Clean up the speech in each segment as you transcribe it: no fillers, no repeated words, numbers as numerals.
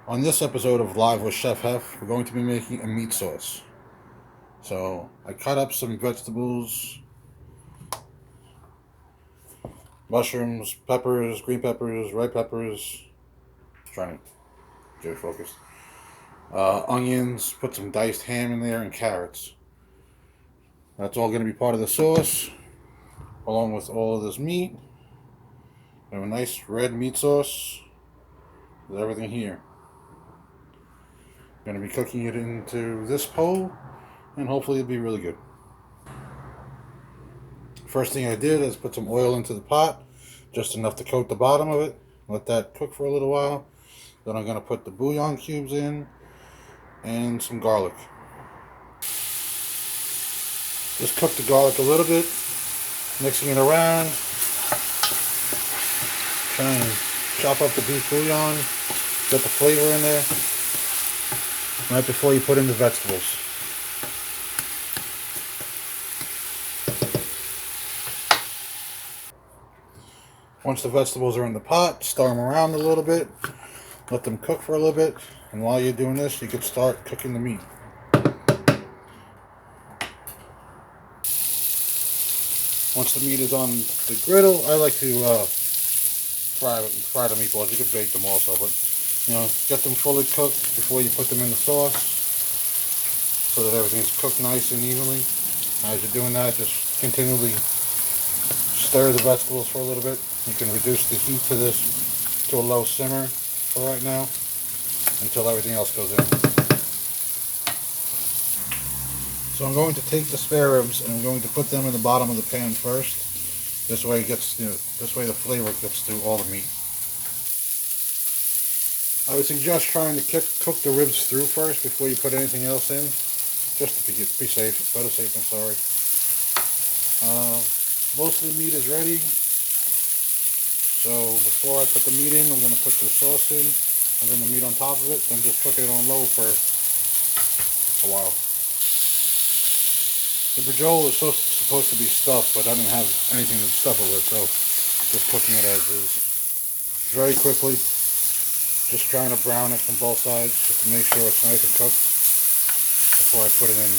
On this episode of Live with Chef Heff, we're going to be making a meat sauce. So I cut up some vegetables, mushrooms, peppers, green peppers, red peppers. Trying to get it focused. Onions, put some diced ham in there, and carrots. That's all going to be part of the sauce, along with all of this meat. We have a nice red meat sauce with everything here. Going to be cooking it into this bowl, and hopefully it'll be really good. First thing I did is put some oil into the pot, just enough to coat the bottom of it. Let that cook for a little while. Then I'm going to put the bouillon cubes in and some garlic. Just cook the garlic a little bit, mixing it around. Try and chop up the beef bouillon, get the flavor in there right before you put in the vegetables. Once the vegetables are in the pot, stir them around a little bit, let them cook for a little bit, and while you're doing this, you can start cooking the meat. Once the meat is on the griddle, I like to fry the meatballs. You could bake them also, but get them fully cooked before you put them in the sauce, so that everything's cooked nice and evenly. As you're doing that, just continually stir the vegetables for a little bit. You can reduce the heat to this to a low simmer for right now until everything else goes in. So I'm going to take the spare ribs and I'm going to put them in the bottom of the pan first. This way the flavor gets through all the meat. I would suggest trying to cook the ribs through first before you put anything else in, just to be safe. Better safe than sorry. Most of the meat is ready, so before I put the meat in, I'm going to put the sauce in, and then the meat on top of it, then just cook it on low for a while. The brajol is supposed to be stuffed, but I didn't have anything to stuff it with, so just cooking it as is. Very quickly, just trying to brown it from both sides, just to make sure it's nice and cooked before I put it in.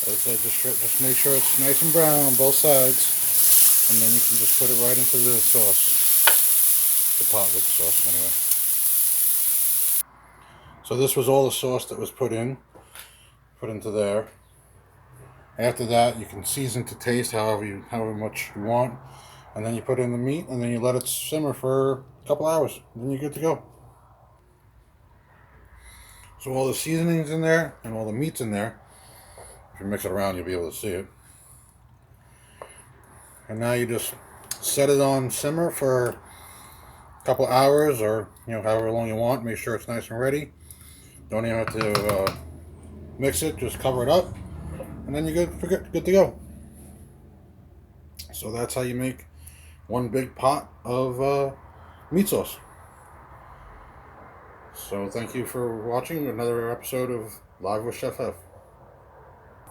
As I said, just make sure it's nice and brown on both sides, and then you can just put it right into the sauce, the pot with the sauce anyway. So this was all the sauce that was put into there. After that, you can season to taste however much you want, and then you put in the meat, and then you let it simmer for a couple hours, and then you're good to go. So all the seasoning's in there, and all the meat's in there. If you mix it around, you'll be able to see it. And now you just set it on simmer for a couple hours, or however long you want. Make sure it's nice and ready. Don't even have to mix it. Just cover it up, and then you're good to go. So that's how you make one big pot of meat sauce. So thank you for watching another episode of Live with Chef Heff.